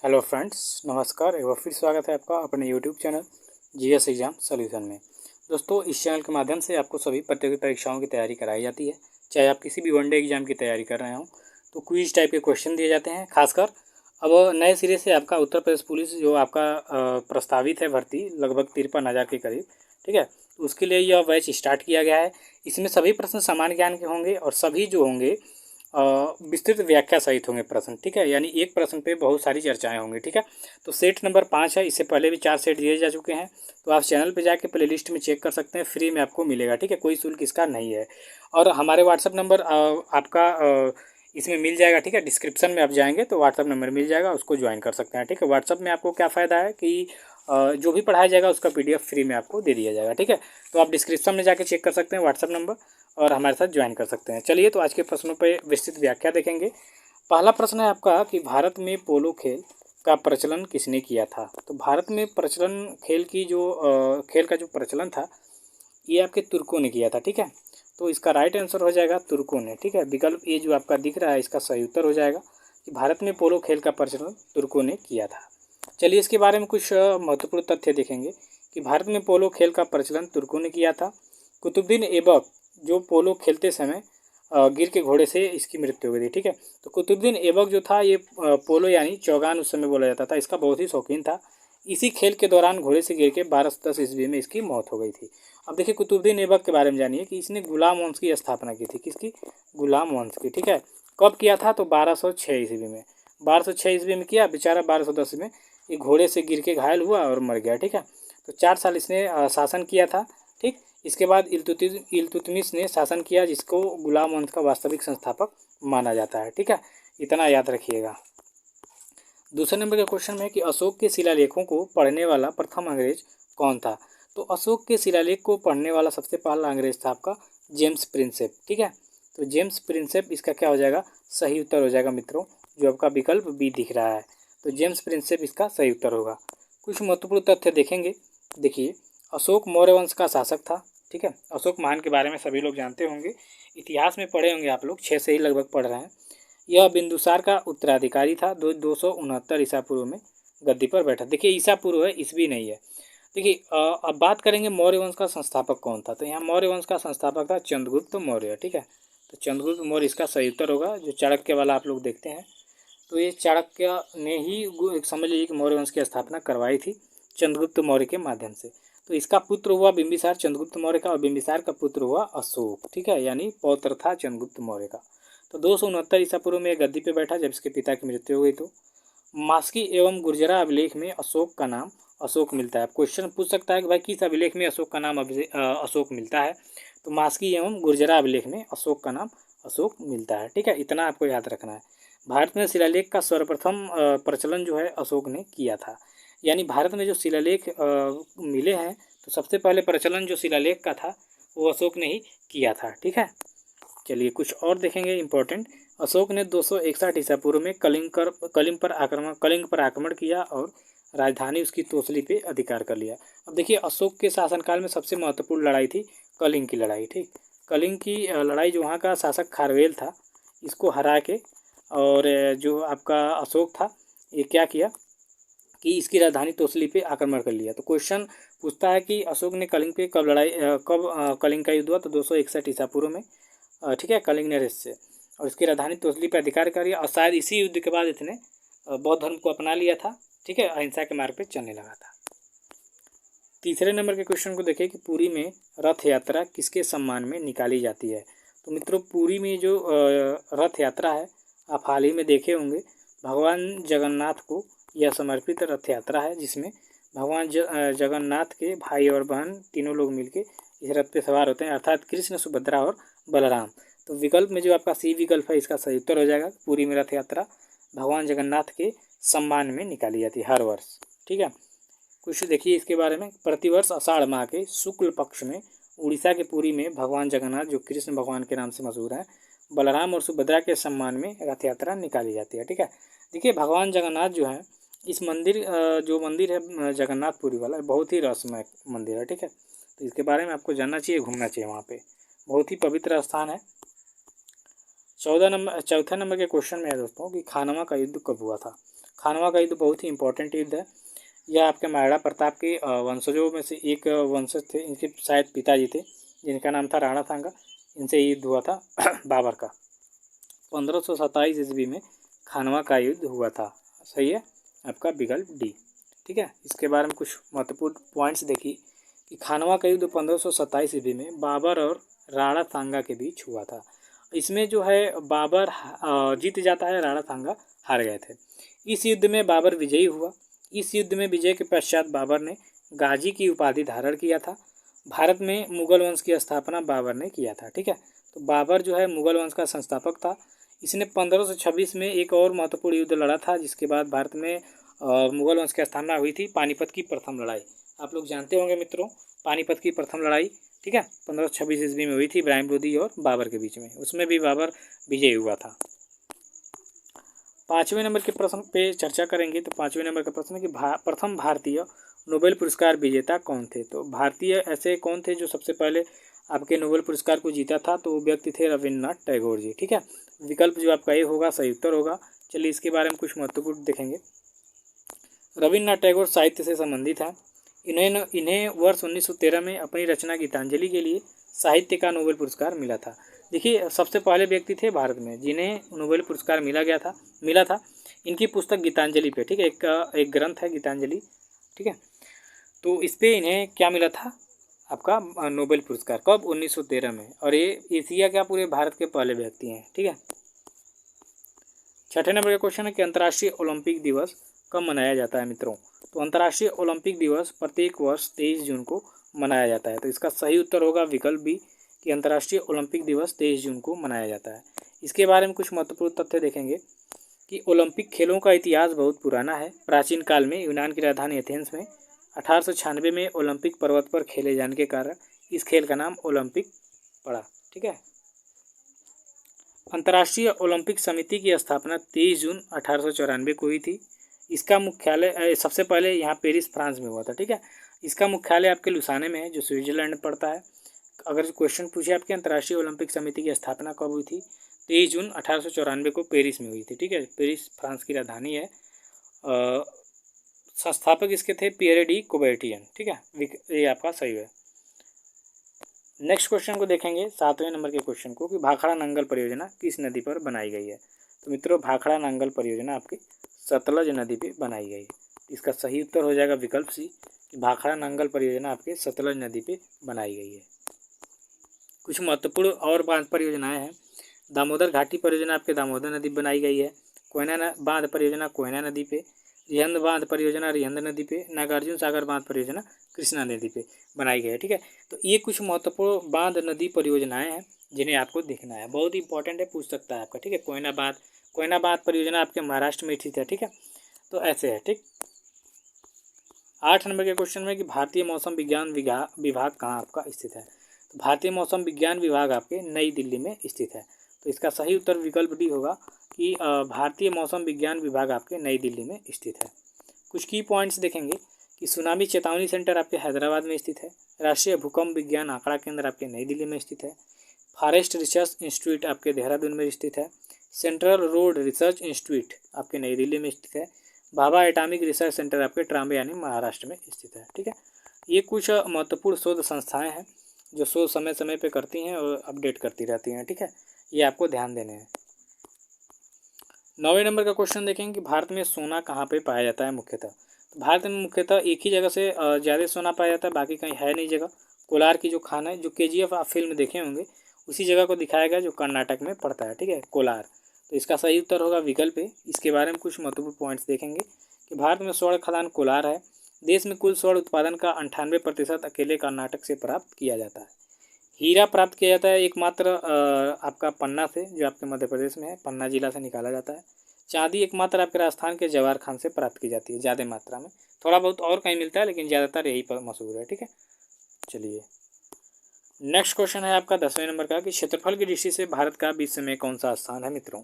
Hello friends, नमस्कार। एक बार फिर स्वागत है आपका अपने YouTube channel GS exam solution में। दोस्तों, इस चैनल के माध्यम से आपको सभी प्रतियोगी परीक्षाओं की तैयारी कराई जाती है। चाहे आप किसी भी वनडे एग्जाम की तैयारी कर रहे हों तो क्विज टाइप के क्वेश्चन दिए जाते हैं। खासकर अब नए सिरे से आपका उत्तर प्रदेश पुलिस जो आपका प्रस्तावित है भर्ती लगभग 53,000 के करीब, ठीक है। तो उसके लिए यह बैच स्टार्ट किया गया है। इसमें सभी प्रश्न सामान्य ज्ञान के होंगे और सभी जो होंगे विस्तृत व्याख्या सहित होंगे प्रश्न, ठीक है। यानी एक प्रश्न पे बहुत सारी चर्चाएं होंगी, ठीक है। तो सेट नंबर 5 है। इससे पहले भी 4 सेट दिए जा चुके हैं, तो आप चैनल पे जाके प्लेलिस्ट में चेक कर सकते हैं। फ्री में आपको मिलेगा, ठीक है। कोई शुल्क इसका नहीं है। और हमारे व्हाट्सअप नंबर आपका इसमें मिल जाएगा, ठीक है। डिस्क्रिप्शन में आप जाएंगे तो व्हाट्सअप नंबर मिल जाएगा, उसको ज्वाइन कर सकते हैं, ठीक है। व्हाट्सअप में आपको क्या फ़ायदा है कि जो भी पढ़ाया जाएगा उसका PDF फ्री में आपको दे दिया जाएगा, ठीक है। तो आप डिस्क्रिप्शन में जाके चेक कर सकते हैं व्हाट्सअप नंबर और हमारे साथ ज्वाइन कर सकते हैं। चलिए, तो आज के प्रश्नों पे विस्तृत व्याख्या देखेंगे। पहला प्रश्न है आपका कि भारत में पोलो खेल का प्रचलन किसने किया था। तो भारत में प्रचलन खेल की जो खेल का जो प्रचलन था ये आपके तुर्कों ने किया था, ठीक है। तो इसका राइट आंसर हो जाएगा तुर्कों ने, ठीक है। विकल्प ये जो आपका दिख रहा है इसका सही उत्तर हो जाएगा कि भारत में पोलो खेल का प्रचलन तुर्कों ने किया था। चलिए, इसके बारे में कुछ महत्वपूर्ण तथ्य देखेंगे कि भारत में पोलो खेल का प्रचलन तुर्कों ने किया था। कुतुबुद्दीन ऐबक जो पोलो खेलते समय गिर के घोड़े से इसकी मृत्यु हो गई थी, ठीक है। तो कुतुबुद्दीन ऐबक जो था ये पोलो यानी चौगान उस समय बोला जाता था, इसका बहुत ही शौकीन था। इसी खेल के दौरान घोड़े से गिर के 1210 ईस्वी में इसकी मौत हो गई थी। अब देखिए, कुतुबुद्दीन ऐबक के बारे में जानिए कि इसने गुलाम वंश की स्थापना की थी। किसकी? गुलाम वंश की, ठीक है। कब किया था? तो 1206 ईस्वी में। 1206 ईस्वी में किया। बेचारा 1210 में ये घोड़े से गिर के घायल हुआ और मर गया, ठीक है। तो 4 साल इसने शासन किया था, ठीक। इसके बाद इल्तुतमिश ने शासन किया, जिसको गुलाम वंश का वास्तविक संस्थापक माना जाता है, ठीक है। इतना याद रखिएगा। दूसरे नंबर के क्वेश्चन में है कि अशोक के शिलालेखों को पढ़ने वाला प्रथम अंग्रेज कौन था। तो अशोक के शिलालेख को पढ़ने वाला सबसे पहला अंग्रेज था आपका जेम्स प्रिंसेप, ठीक है। तो जेम्स प्रिंसेप इसका क्या हो जाएगा? सही उत्तर हो जाएगा मित्रों, जो आपका विकल्प बी दिख रहा है। तो जेम्स प्रिंसेप इसका सही उत्तर होगा। कुछ महत्वपूर्ण तथ्य देखेंगे। देखिए, अशोक मौर्य वंश का शासक था, ठीक है। अशोक महान के बारे में सभी लोग जानते होंगे, इतिहास में पढ़े होंगे आप लोग, 6 से ही लगभग पढ़ रहे हैं। यह बिंदुसार का उत्तराधिकारी था। 269 ईसा पूर्व में गद्दी पर बैठा। देखिए, ईसा पूर्व है, ईस्वी नहीं है। देखिए, अब बात करेंगे मौर्य वंश का संस्थापक कौन था। तो यहाँ मौर्य वंश का संस्थापक था चंद्रगुप्त मौर्य, ठीक है। तो चंद्रगुप्त मौर्य इसका सही उत्तर होगा। जो चाणक्य वाला आप लोग देखते हैं, तो ये चाणक्य ने ही एक समझ लीजिए कि मौर्य वंश की स्थापना करवाई थी चंद्रगुप्त मौर्य के माध्यम से। तो इसका पुत्र हुआ बिंबिसार चंद्रगुप्त मौर्य का, और बिंबिसार का पुत्र हुआ अशोक, ठीक है। यानी पौत्र था चंद्रगुप्त मौर्य का। तो 269 ईसा पूर्व में गद्दी पे बैठा जब इसके पिता की मृत्यु हो गई। तो मास्की एवं गुर्जरा अभिलेख में अशोक का नाम अशोक मिलता है। क्वेश्चन पूछ सकता है कि भाई किस अभिलेख में अशोक का नाम अशोक मिलता है। तो मास्की एवं गुर्जरा अभिलेख में अशोक का नाम अशोक मिलता है, ठीक है। इतना आपको याद रखना है। भारत में शिलालेख का सर्वप्रथम प्रचलन जो है अशोक ने किया था। यानी भारत में जो शिलालेख मिले हैं, तो सबसे पहले प्रचलन जो शिलालेख का था वो अशोक ने ही किया था, ठीक है। चलिए, कुछ और देखेंगे इंपॉर्टेंट। अशोक ने 261 ईसा पूर्व में कलिंग पर आक्रमण किया और राजधानी उसकी तोसली पे अधिकार कर लिया। अब देखिए, अशोक के शासनकाल में सबसे महत्वपूर्ण लड़ाई थी कलिंग की लड़ाई, ठीक। कलिंग की लड़ाई जो वहाँ का शासक खारवेल था, इसको हरा के, और जो आपका अशोक था ये क्या किया कि इसकी राजधानी तोसली पे आक्रमण कर लिया। तो क्वेश्चन पूछता है कि अशोक ने कलिंग पे कब कलिंग का युद्ध हुआ। तो 261 ईसा पूर्व में, ठीक है, कलिंग नरेश से, और इसकी राजधानी तोसली पर अधिकार कर लिया। और शायद इसी युद्ध के बाद इसने बौद्ध धर्म को अपना लिया था, ठीक है। अहिंसा के मार्ग पे चलने लगा था। तीसरे नंबर के क्वेश्चन को देखिए कि पुरी में रथ यात्रा किसके सम्मान में निकाली जाती है। तो मित्रों, पुरी में जो रथ यात्रा है, आप हाल ही में देखे होंगे, भगवान जगन्नाथ को यह समर्पित रथ यात्रा है, जिसमें भगवान जगन्नाथ के भाई और बहन तीनों लोग मिलके इस रथ पे सवार होते हैं, अर्थात कृष्ण, सुभद्रा और बलराम। तो विकल्प में जो आपका सी विकल्प है इसका सही उत्तर हो जाएगा। पुरी में रथ यात्रा भगवान जगन्नाथ के सम्मान में निकाली जाती है हर वर्ष, ठीक है। कुछ देखिए इसके बारे में। प्रतिवर्ष आषाढ़ माह के शुक्ल पक्ष में उड़ीसा के पुरी में भगवान जगन्नाथ, जो कृष्ण भगवान के नाम से मशहूर हैं, बलराम और सुभद्रा के सम्मान में रथ यात्रा निकाली जाती है, ठीक है। देखिए, भगवान जगन्नाथ जो है, इस मंदिर जो मंदिर है जगन्नाथपुरी वाला, बहुत ही रहस्यमय मंदिर है, ठीक है। तो इसके बारे में आपको जानना चाहिए, घूमना चाहिए वहाँ पे, बहुत ही पवित्र स्थान है। चौथे नंबर के क्वेश्चन में है दोस्तों कि खानवा का युद्ध कब हुआ था। खानवा का युद्ध बहुत ही इंपॉर्टेंट युद्ध है। यह आपके महाराणा प्रताप के वंशजों में से एक वंशज थे, इनके शायद पिताजी थे जिनका नाम था राणा सांगा। इनसे युद्ध हुआ था बाबर का 1527 ईस्वी में खानवा का युद्ध हुआ था। सही है आपका विकल्प डी। ठीक है, इसके बारे में कुछ महत्वपूर्ण पॉइंट्स देखिए कि खानवा का युद्ध 1527 ईस्वी में बाबर और राणा सांगा के बीच हुआ था। इसमें जो है बाबर जीत जाता है, राणा सांगा हार गए थे। इस युद्ध में बाबर विजयी हुआ। इस युद्ध में विजय के पश्चात बाबर ने गाजी की उपाधि धारण किया था। भारत में मुगल वंश की स्थापना बाबर ने किया था। ठीक है, तो बाबर जो है मुगल वंश का संस्थापक था। इसने 1526 में एक और महत्वपूर्ण युद्ध लड़ा था, जिसके बाद भारत में मुगल वंश की स्थापना हुई थी, पानीपत की प्रथम लड़ाई। आप लोग जानते होंगे मित्रों, पानीपत की प्रथम लड़ाई। ठीक है, 1526 ईस्वी में हुई थी इब्राहिम लोदी और बाबर के बीच में। उसमें भी बाबर विजयी हुआ था। 5वें नंबर के प्रश्न पे चर्चा करेंगे। तो 5वें नंबर का प्रश्न है कि प्रथम भारतीय नोबेल पुरस्कार विजेता कौन थे। तो भारतीय ऐसे कौन थे जो सबसे पहले आपके नोबेल पुरस्कार को जीता था। तो वो व्यक्ति थे रविन्द्रनाथ टैगोर जी। ठीक है, विकल्प जो आपका ये होगा सही उत्तर होगा। चलिए इसके बारे में कुछ महत्वपूर्ण देखेंगे। रविन्द्रनाथ टैगोर साहित्य से संबंधित हैं। इन्हें वर्ष 1913 में अपनी रचना गीतांजलि के लिए साहित्य का नोबेल पुरस्कार मिला था। देखिए, सबसे पहले व्यक्ति थे भारत में जिन्हें नोबेल पुरस्कार मिला था इनकी पुस्तक गीतांजलि पे। ठीक है, एक ग्रंथ है गीतांजलि। ठीक है, तो इस पे इन्हें क्या मिला था आपका नोबेल पुरस्कार। कब? 1913 में। और ये एशिया क्या पूरे भारत के पहले व्यक्ति हैं। ठीक है, 6ठे नंबर का क्वेश्चन है कि अंतर्राष्ट्रीय ओलंपिक दिवस कब मनाया जाता है मित्रों। तो अंतर्राष्ट्रीय ओलंपिक दिवस प्रत्येक वर्ष 23 जून को मनाया जाता है। तो इसका सही उत्तर होगा विकल्प बी कि अंतर्राष्ट्रीय ओलंपिक दिवस 23 जून को मनाया जाता है। इसके बारे में कुछ महत्वपूर्ण तथ्य देखेंगे कि ओलंपिक खेलों का इतिहास बहुत पुराना है। प्राचीन काल में यूनान की राजधानी एथेंस में 1896 में ओलंपिक पर्वत पर खेले जाने के कारण इस खेल का नाम ओलंपिक पड़ा। ठीक है, अंतर्राष्ट्रीय ओलंपिक समिति की स्थापना 23 जून 1894 को हुई थी। इसका मुख्यालय सबसे पहले यहाँ पेरिस फ्रांस में हुआ था। ठीक है, इसका मुख्यालय आपके लुसाने में है जो स्विट्जरलैंड में पड़ता है। अगर क्वेश्चन पूछे आपके अंतर्राष्ट्रीय ओलंपिक समिति की स्थापना कब हुई थी, 23 जून 1894 को पेरिस में हुई थी। ठीक है, पेरिस फ्रांस की राजधानी है। संस्थापक इसके थे पियरे डी कुबर्टियन। ठीक है, ये आपका सही है। नेक्स्ट क्वेश्चन को देखेंगे, 7वें नंबर के क्वेश्चन को कि भाखड़ा नंगल परियोजना किस नदी पर बनाई गई है। तो मित्रों, भाखड़ा नंगल परियोजना आपकी सतलज नदी पे बनाई गई है। इसका सही उत्तर हो जाएगा विकल्प सी कि भाखड़ा नंगल परियोजना आपके सतलज नदी पे बनाई गई है। कुछ महत्वपूर्ण और बांध परियोजनाएं हैं। दामोदर घाटी परियोजना आपके दामोदर नदी पर बनाई गई है। कोयना बांध परियोजना कोयना नदी पे। रिहंद बांध परियोजना रिहंद नदी पे। नागार्जुन सागर बांध परियोजना कृष्णा नदी पे बनाई गई है। ठीक है, तो ये कुछ महत्वपूर्ण बांध नदी परियोजनाएं हैं जिन्हें आपको देखना है, बहुत इंपॉर्टेंट है, पूछ सकता है आपका। ठीक है, कोयना बांध परियोजना आपके महाराष्ट्र में स्थित है। ठीक है, तो ऐसे है। ठीक, 8 नंबर के क्वेश्चन में कि भारतीय मौसम विज्ञान विभाग कहाँ आपका स्थित है। तो भारतीय मौसम विज्ञान विभाग आपके नई दिल्ली में स्थित है। तो इसका सही उत्तर विकल्प डी होगा कि भारतीय मौसम विज्ञान विभाग आपके नई दिल्ली में स्थित है। कुछ की पॉइंट्स देखेंगे कि सुनामी चेतावनी सेंटर आपके हैदराबाद में स्थित है। राष्ट्रीय भूकंप विज्ञान आंकड़ा केंद्र आपके नई दिल्ली में स्थित है। फॉरेस्ट रिसर्च इंस्टीट्यूट आपके देहरादून में स्थित है। सेंट्रल रोड रिसर्च इंस्टीट्यूट आपके नई दिल्ली में स्थित है। भाभा एटॉमिक रिसर्च सेंटर आपके ट्राम्बे यानी महाराष्ट्र में स्थित है। ठीक है, ये कुछ महत्वपूर्ण शोध संस्थाएं हैं जो शोध समय समय पे करती हैं और अपडेट करती रहती हैं। ठीक है, ये आपको ध्यान देने हैं। 9वें नंबर का क्वेश्चन देखेंगे कि भारत में सोना कहाँ पे पाया जाता है मुख्यतः। तो भारत में मुख्यतः एक ही जगह से ज़्यादा सोना पाया जाता है, बाकी कहीं है नहीं जगह। कोलार की जो खान है, जो KGF आप फिल्म देखे होंगे, उसी जगह को दिखाया गया जो कर्नाटक में पड़ता है। ठीक है, कोलार। तो इसका सही उत्तर होगा विकल्प ए। इसके बारे में कुछ महत्वपूर्ण पॉइंट्स देखेंगे कि भारत में स्वर्ण खदान कोलार है। देश में कुल स्वर्ण उत्पादन का 98% अकेले कर्नाटक से प्राप्त किया जाता है। हीरा प्राप्त किया जाता है एकमात्र आपका पन्ना से, जो आपके मध्य प्रदेश में है, पन्ना जिला से निकाला जाता है। चांदी एकमात्र आपके राजस्थान के जवाहर खान से प्राप्त की जाती है ज़्यादा मात्रा में। थोड़ा बहुत और कहीं मिलता है लेकिन ज़्यादातर यही पर मशहूर है। ठीक है, चलिए नेक्स्ट क्वेश्चन है आपका 10वें नंबर का कि क्षेत्रफल की दृष्टि से भारत का विश्व में कौन सा स्थान है मित्रों।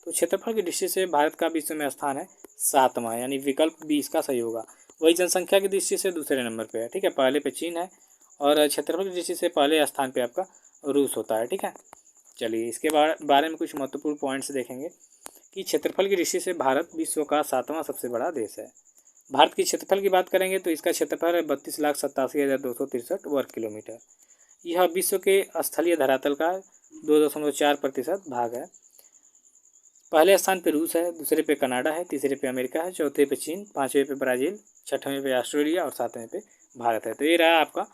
तो क्षेत्रफल की दृष्टि से भारत का विश्व में स्थान है 7वां, यानी विकल्प बी इसका सही होगा। वही जनसंख्या की दृष्टि से दूसरे नंबर पे है। ठीक है, पहले पे चीन है और क्षेत्रफल की दृष्टि से पहले स्थान पे आपका रूस होता है। ठीक है, चलिए इसके बारे में कुछ महत्वपूर्ण पॉइंट्स देखेंगे कि क्षेत्रफल की दृष्टि से भारत विश्व का 7वां सबसे बड़ा देश है। भारत की क्षेत्रफल की बात करेंगे तो इसका क्षेत्रफल है 32,87,263 वर्ग किलोमीटर। यह विश्व के स्थलीय धरातल का 2.4% भाग है। पहले स्थान पे रूस है, दूसरे पे कनाडा है, तीसरे पे अमेरिका है, चौथे पे चीन, पाँचवें पे ब्राज़ील, छठवें पे ऑस्ट्रेलिया और सातवें पे भारत है। तो ये रहा आपका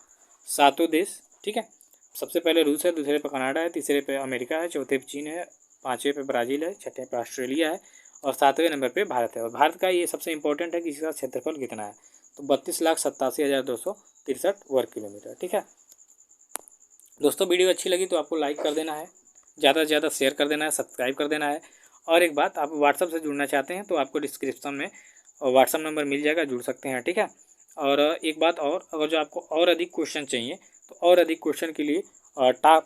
7 देश। ठीक है, सबसे पहले रूस है, दूसरे पे कनाडा है, तीसरे पे अमेरिका है, चौथे पे चीन है, पाँचवें पे ब्राज़ील है, छठवें पे ऑस्ट्रेलिया है और सातवें नंबर पे भारत है। और भारत का ये सबसे इंपॉर्टेंट है कि इसका क्षेत्रफल कितना है, तो 32,87,263 वर्ग किलोमीटर। ठीक है दोस्तों, वीडियो अच्छी लगी तो आपको लाइक कर देना है, ज़्यादा से ज़्यादा शेयर कर देना है, सब्सक्राइब कर देना है। और एक बात, आप व्हाट्सअप से जुड़ना चाहते हैं तो आपको डिस्क्रिप्शन में व्हाट्सअप नंबर मिल जाएगा, जुड़ सकते हैं। ठीक है, और एक बात और, अगर जो आपको और अधिक क्वेश्चन चाहिए तो और अधिक क्वेश्चन के लिए टॉप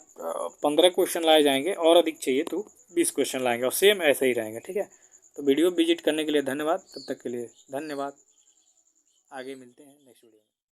15 क्वेश्चन लाए जाएंगे, और अधिक चाहिए तो 20 क्वेश्चन लाएंगे और सेम ऐसे ही रहेंगे। ठीक है, तो वीडियो विजिट करने के लिए धन्यवाद। तब तक के लिए धन्यवाद। आगे मिलते हैं नेक्स्ट वीडियो में।